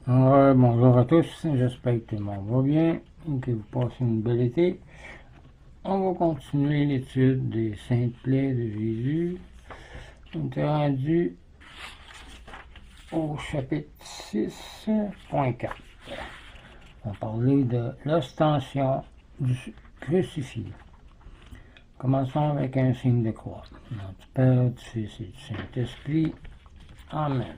Bonjour à tous, j'espère que tout le monde va bien et que vous passez une belle été. On va continuer l'étude des saintes plaies de Jésus. On est rendu au chapitre 6.4. On va parler de l'ostension du crucifix. Commençons avec un signe de croix. Au nom du Père, du Fils et du Saint-Esprit. Amen.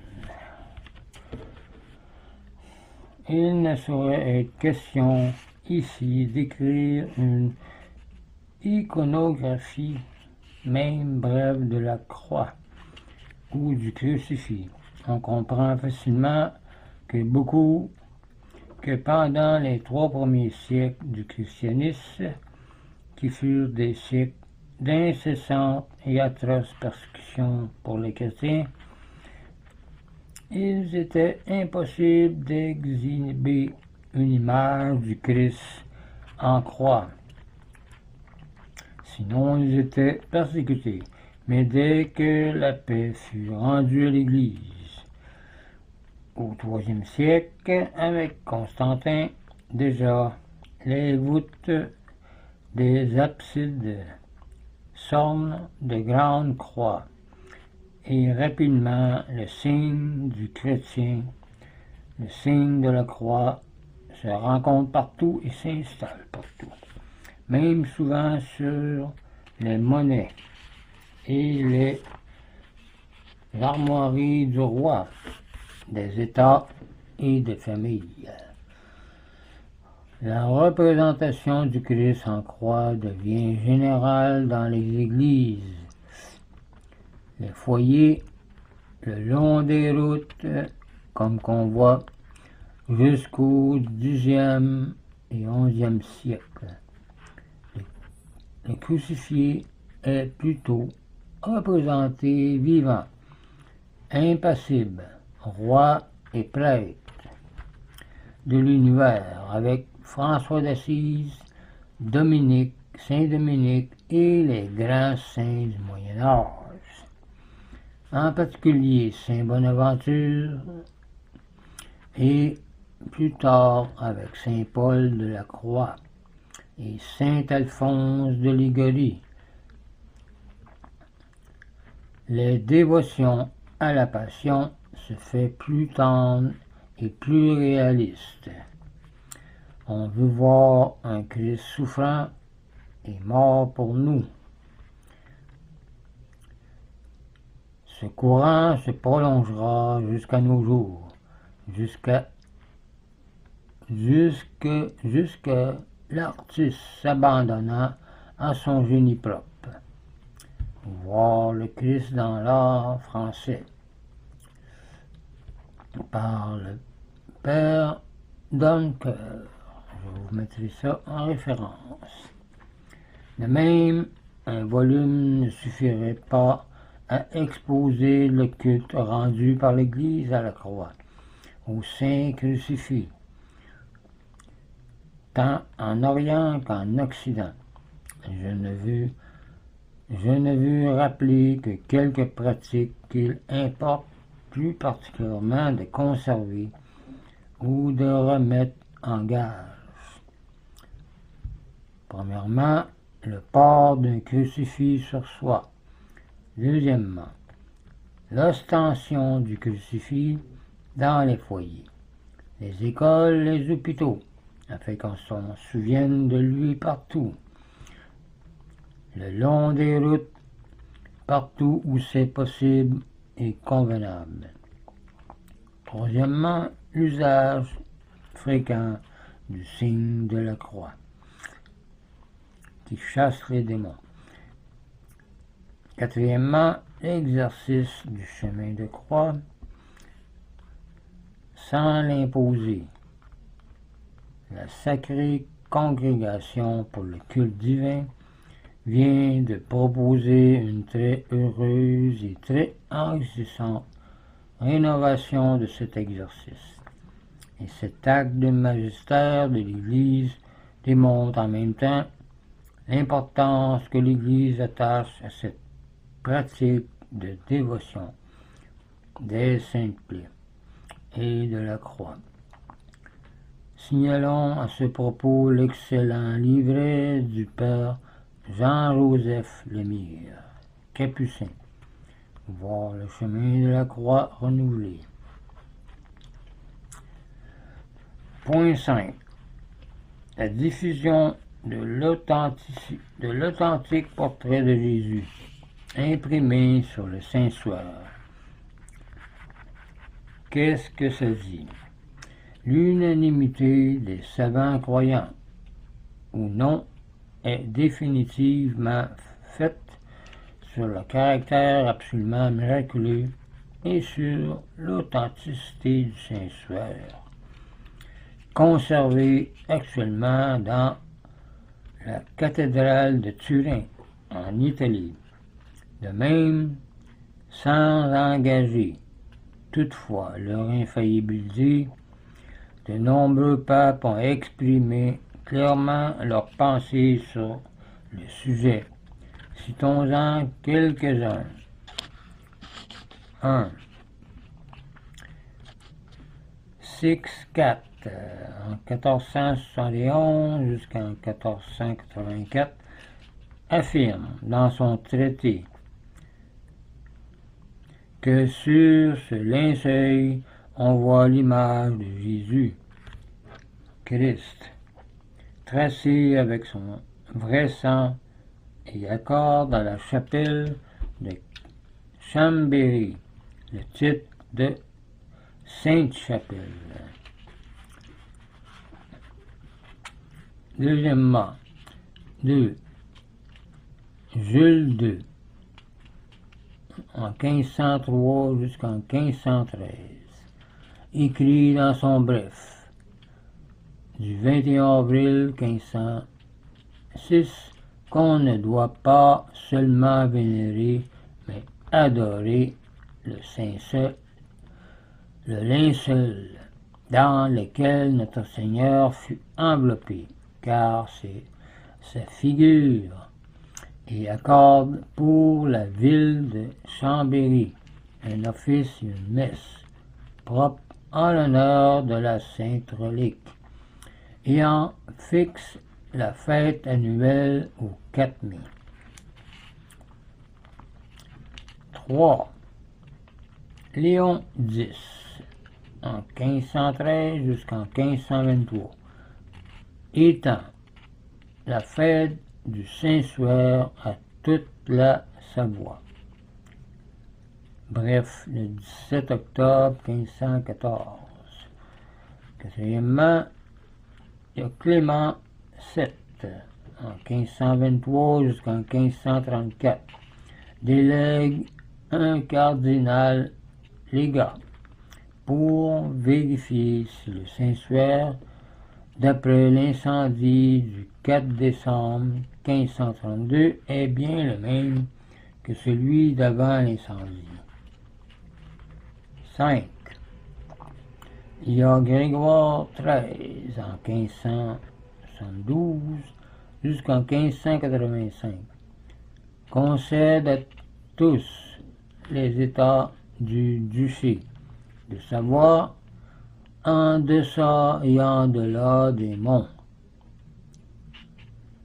Il ne saurait être question ici d'écrire une iconographie, même brève, de la croix ou du crucifix. On comprend facilement que pendant les 3 premiers siècles du christianisme, qui furent des siècles d'incessantes et atroces persécutions pour les chrétiens, il était impossible d'exhiber une image du Christ en croix. Sinon, ils étaient persécutés. Mais dès que la paix fut rendue à l'Église, au IIIe siècle, avec Constantin, déjà les voûtes des absides s'ornent de grandes croix, et rapidement le signe du chrétien, le signe de la croix, se rencontre partout et s'installe partout, même souvent sur les monnaies et les armoiries du roi, des États et des familles. La représentation du Christ en croix devient générale dans les églises, les foyers, le long des routes, comme qu'on voit jusqu'au Xe et XIe siècle. Le crucifié est plutôt représenté vivant, impassible, roi et prêtre de l'univers, avec François d'Assise, Dominique, Saint-Dominique et les grands saints du Moyen-Âge. En particulier Saint Bonaventure et plus tard avec Saint Paul de la Croix et Saint Alphonse de Liguori. Les dévotions à la Passion se fait plus tendre et plus réaliste. On veut voir un Christ souffrant et mort pour nous. Ce courant se prolongera jusqu'à nos jours, jusqu'à l'artiste s'abandonnant à son génie propre. Voir le Christ dans l'art français par le Père Doncoeur. Je vous mettrai ça en référence. De même, un volume ne suffirait pas à exposer le culte rendu par l'Église à la croix, au Saint Crucifix, tant en Orient qu'en Occident. Je ne veux rappeler que quelques pratiques qu'il importe plus particulièrement de conserver ou de remettre en gage. Premièrement, le port d'un crucifix sur soi. Deuxièmement, l'ostension du crucifix dans les foyers, les écoles, les hôpitaux, afin qu'on s'en souvienne de lui partout. Le long des routes, partout où c'est possible et convenable. Troisièmement, l'usage fréquent du signe de la croix, qui chasse les démons. Quatrièmement, l'exercice du chemin de croix sans l'imposer. La sacrée congrégation pour le culte divin vient de proposer une très heureuse et très enrichissante rénovation de cet exercice. Et cet acte de magistère de l'Église démontre en même temps l'importance que l'Église attache à cette pratique de dévotion des saintes plaies et de la croix. Signalons à ce propos l'excellent livret du père Jean-Joseph Lemire, Capucin, voir le chemin de la croix renouvelée. Point 5. La diffusion de l'authentique portrait de Jésus, imprimé sur le Saint-Suaire. Qu'est-ce que ça dit? L'unanimité des savants croyants, ou non, est définitivement faite sur le caractère absolument miraculeux et sur l'authenticité du Saint-Suaire, conservé actuellement dans la cathédrale de Turin, en Italie. De même, sans engager toutefois leur infaillibilité, de nombreux papes ont exprimé clairement leurs pensées sur le sujet. Citons-en quelques-uns. 1. 6-4, en 1471 jusqu'en 1484, affirme dans son traité que sur ce linceul, on voit l'image de Jésus, Christ, tracée avec son vrai sang, et accorde à la chapelle de Chambéry le titre de Sainte-Chapelle. Deuxièmement, 2. Jules II, en 1503 jusqu'en 1513, écrit dans son bref du 21 avril 1506 qu'on ne doit pas seulement vénérer, mais adorer le linceul dans lequel notre Seigneur fut enveloppé, car c'est sa figure, et accorde pour la ville de Chambéry un office et une messe propre en l'honneur de la Sainte Relique, et en fixe la fête annuelle au 4 mai. 3. Léon X, en 1513 jusqu'en 1523, étend la fête du Saint-Suaire à toute la Savoie. Bref, le 17 octobre 1514. Quatrièmement, il y a Clément VII, en 1523 jusqu'en 1534, délègue un cardinal légat pour vérifier si le Saint-Suaire, d'après l'incendie du 4 décembre 1532, est bien le même que celui d'avant l'incendie. 5. Il y a Grégoire XIII, en 1572 jusqu'en 1585, concède à tous les États du duché de Savoie en deçà et en delà des monts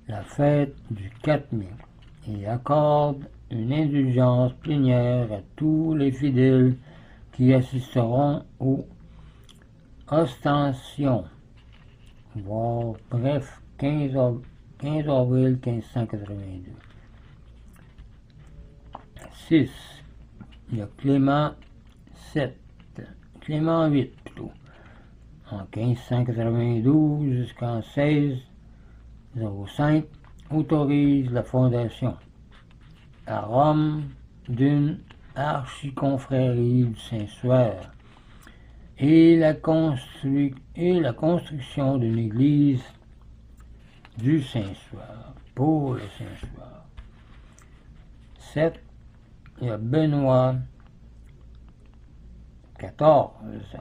la fête du 4 mai et accorde une indulgence plénière à tous les fidèles qui assisteront aux ostensions, voire bref 15 avril 1582. 6. Il y a Clément VIII plutôt, en 1592 jusqu'en 1605, autorise la fondation à Rome d'une archiconfrérie du Saint-Suaire et la construction d'une église du Saint-Suaire, pour le Saint-Suaire. 7. Il y a Benoît XIV,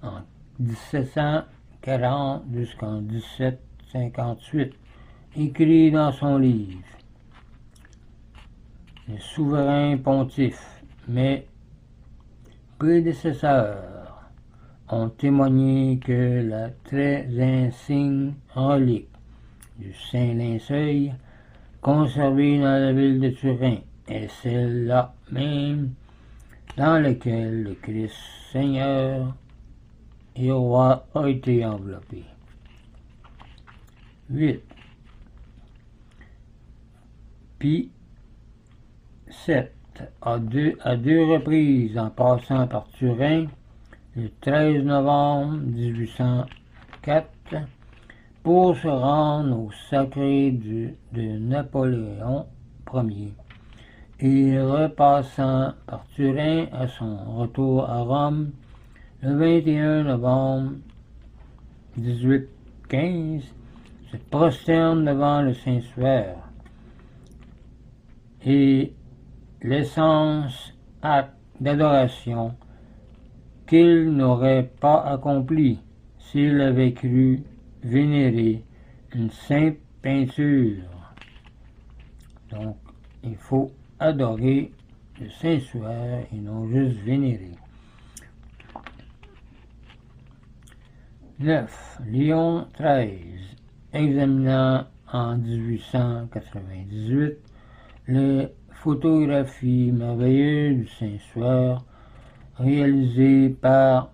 en 1740 jusqu'en 1758, écrit dans son livre le souverain pontife, mais prédécesseur, ont témoigné que la très insigne relique du Saint Linceuil, conservée dans la ville de Turin, est celle-là même dans laquelle le Christ Seigneur et roi a été enveloppé. 8. Pie VII, à deux reprises en passant par Turin, le 13 novembre 1804, pour se rendre au sacré de Napoléon Ier, et repassant par Turin à son retour à Rome le 21 novembre 1815, se prosterne devant le Saint-Suaire et l'essence acte d'adoration qu'il n'aurait pas accompli s'il avait cru vénérer une simple peinture. Donc, il faut adorer le Saint-Suaire et non juste vénérer. 9. Léon XIII, examinant en 1898 les photographies merveilleuses du Saint-Suaire réalisées par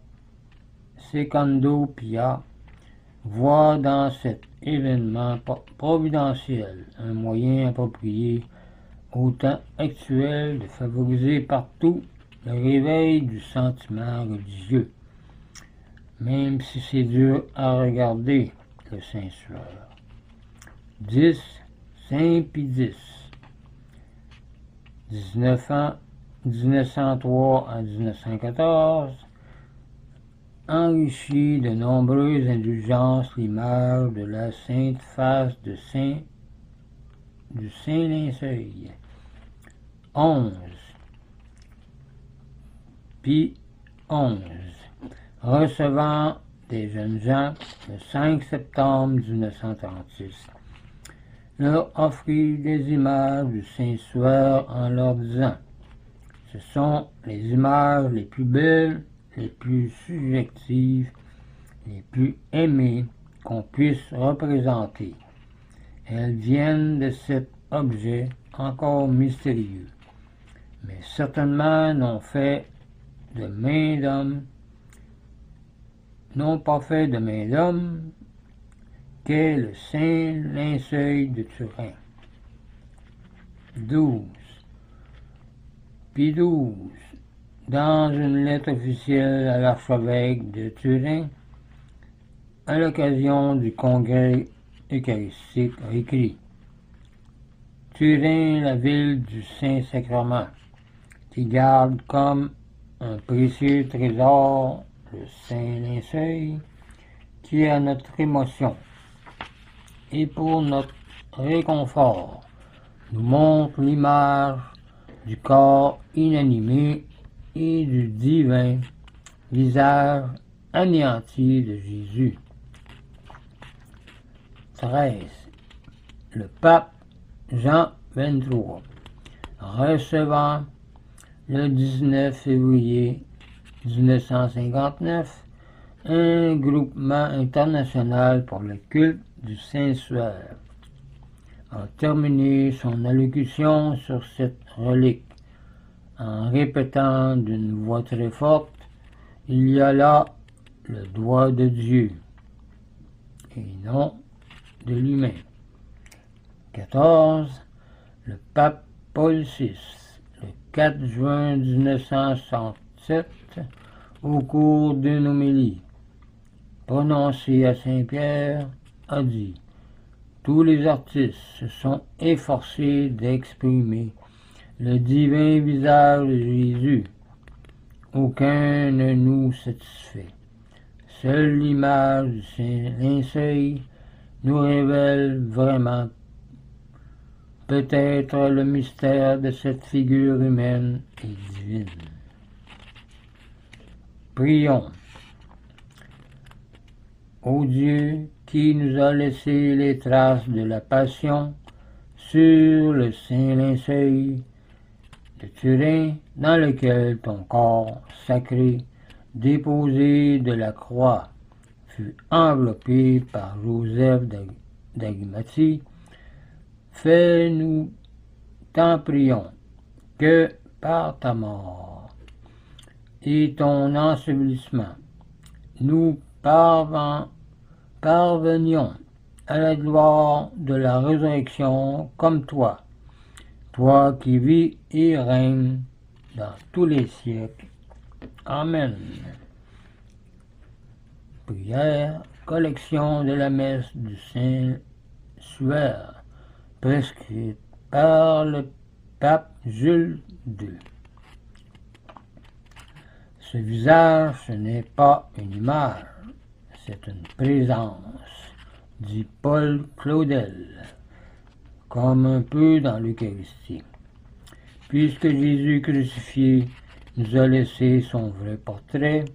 Secondo Pia, voit dans cet événement providentiel un moyen approprié au temps actuel de favoriser partout le réveil du sentiment religieux, même si c'est dur à regarder le Saint-Suaire. 10. Saint Pie X, 1903 à 1914, enrichit de nombreuses indulgences l'image de la sainte face du Saint Linceuil. 11. Pie XI, recevant des jeunes gens le 5 septembre 1936, leur offrit des images du Saint-Suaire en leur disant: ce sont les images les plus belles, les plus subjectives, les plus aimées qu'on puisse représenter. Elles viennent de cet objet encore mystérieux, mais certainement n'ont pas fait de main d'homme, qu'est le Saint Linceuil de Turin. 12. Pie XII, dans une lettre officielle à l'archevêque de Turin, à l'occasion du congrès eucharistique, a écrit: Turin, la ville du Saint-Sacrement, qui garde comme un précieux trésor le Saint Linceuil, qui est à notre émotion et pour notre réconfort nous montre l'image du corps inanimé et du divin visage anéanti de Jésus. 13. Le pape Jean XXIII, recevant le 19 février 1959 un groupement international pour le culte du Saint-Suaire, a terminé son allocution sur cette relique en répétant d'une voix très forte: il y a là le doigt de Dieu et non de l'humain. 14. Le pape Paul VI, le 4 juin 1967, au cours d'une homélie prononcée à Saint-Pierre, a dit: tous les artistes se sont efforcés d'exprimer le divin visage de Jésus. Aucun ne nous satisfait. Seule l'image du Saint Linceuil nous révèle vraiment peut-être le mystère de cette figure humaine et divine. Prions. Ô Dieu, qui nous a laissé les traces de la Passion sur le Saint Linceuil de Turin, dans lequel ton corps sacré déposé de la croix, fut enveloppé par Joseph d'Arimathie, fais-nous, t'en prions, que par ta mort et ton ensevelissement, nous parvenions à la gloire de la résurrection comme toi, toi qui vis et règnes dans tous les siècles. Amen. Prière, collection de la messe du Saint-Suaire, prescrite par le pape Jules II. Ce visage, ce n'est pas une image, c'est une présence, dit Paul Claudel, comme un peu dans l'Eucharistie. Puisque Jésus crucifié nous a laissé son vrai portrait,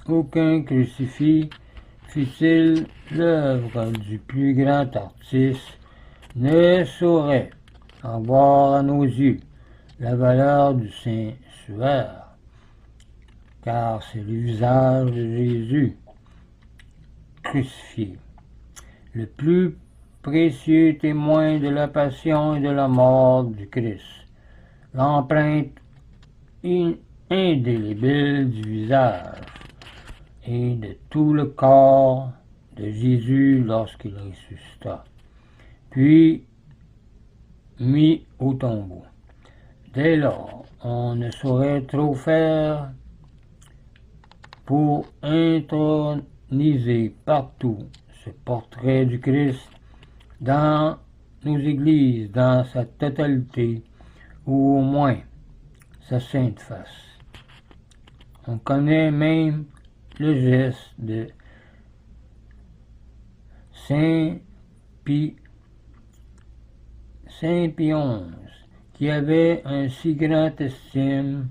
aucun crucifix, fût-il l'œuvre du plus grand artiste, ne saurait avoir à nos yeux la valeur du Saint-Suaire, car c'est le visage de Jésus crucifié, le plus précieux témoin de la passion et de la mort du Christ, l'empreinte indélébile du visage et de tout le corps de Jésus lorsqu'il ressuscita, puis mis au tombeau. Dès lors, on ne saurait trop faire pour introniser partout ce portrait du Christ dans nos églises, dans sa totalité, ou au moins sa sainte face. On connaît même le geste de Saint Pie XI, qui avait un si grand estime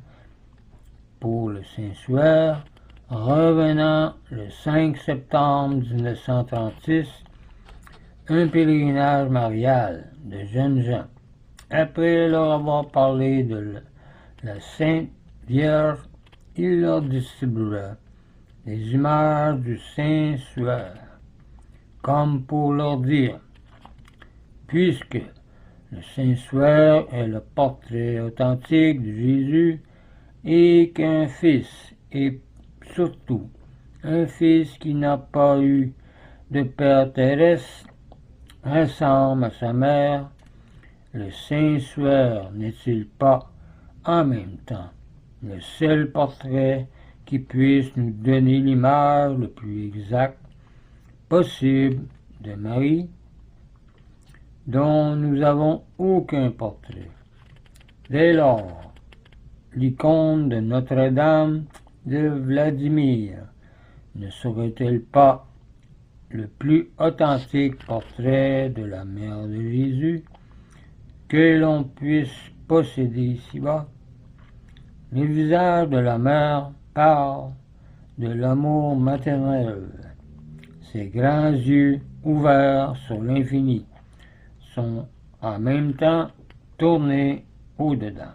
pour le Saint-Suaire, revenant le 5 septembre 1936, un pèlerinage marial de jeunes gens, après leur avoir parlé de la Sainte Vierge, il leur distribua des images du Saint-Suaire, comme pour leur dire, puisque le Saint-Suaire est le portrait authentique de Jésus, et qu'un fils, et surtout un fils qui n'a pas eu de père terrestre, ressemble à sa mère, le Saint-Suaire n'est-il pas en même temps le seul portrait qui puisse nous donner l'image le plus exacte possible de Marie, dont nous n'avons aucun portrait. Dès lors, l'icône de Notre-Dame de Vladimir ne serait-elle pas le plus authentique portrait de la mère de Jésus que l'on puisse posséder ici-bas? Le visage de la mère parle de l'amour maternel. Ses grands yeux ouverts sur l'infini sont en même temps tournés au-dedans.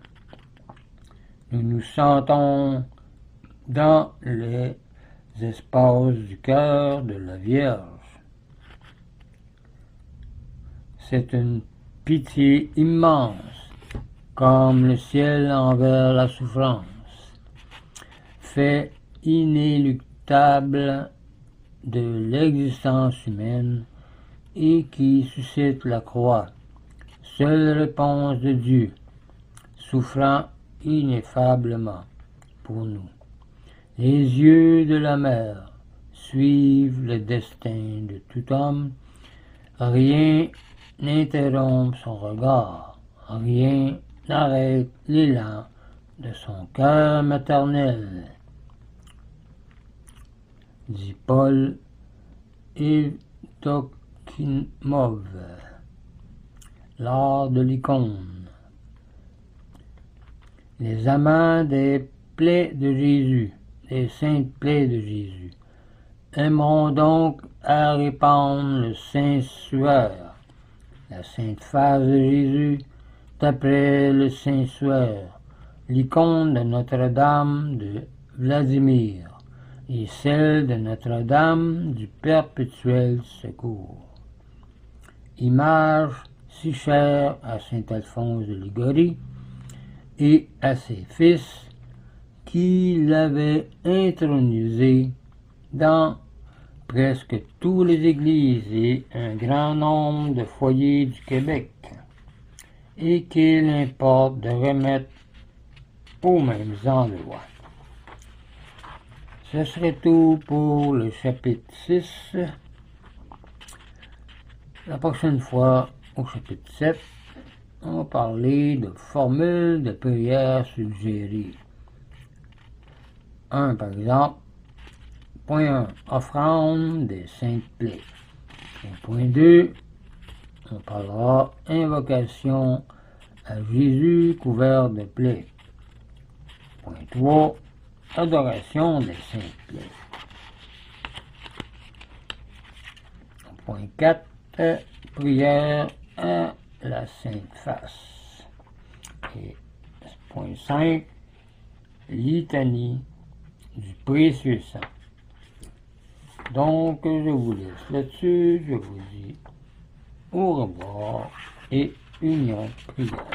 Nous nous sentons dans les espaces du cœur de la Vierge. C'est une pitié immense, comme le ciel envers la souffrance, fait inéluctable de l'existence humaine et qui suscite la croix, seule réponse de Dieu, souffrant ineffablement pour nous. Les yeux de la mère suivent le destin de tout homme, rien n'interrompt son regard, rien n'arrête l'élan de son cœur maternel, dit Paul Evdokimov, l'art de l'icône. Les amants des plaies de Jésus, des saintes plaies de Jésus, aimeront donc à répandre le Saint-Suaire, la sainte face de Jésus, d'après le Saint-Suaire, l'icône de Notre-Dame de Vladimir et celle de Notre-Dame du Perpétuel Secours. Image si chère à saint Alphonse de Liguori et à ses fils qui l'avaient intronisé dans presque toutes les églises et un grand nombre de foyers du Québec, et qu'il importe de remettre aux mêmes endroits. Ce serait tout pour le chapitre 6. La prochaine fois, au chapitre 7, on va parler de formules de prière suggérées. Par exemple, point 1, offrande des saintes plaies. Point 2, on parlera invocation à Jésus couvert de plaies. Point 3, adoration des saintes plaies. Point 4, prière à la Sainte Face. Et point 5, litanie du précieux sang. Donc, je vous laisse là-dessus, je vous dis au revoir et union prière.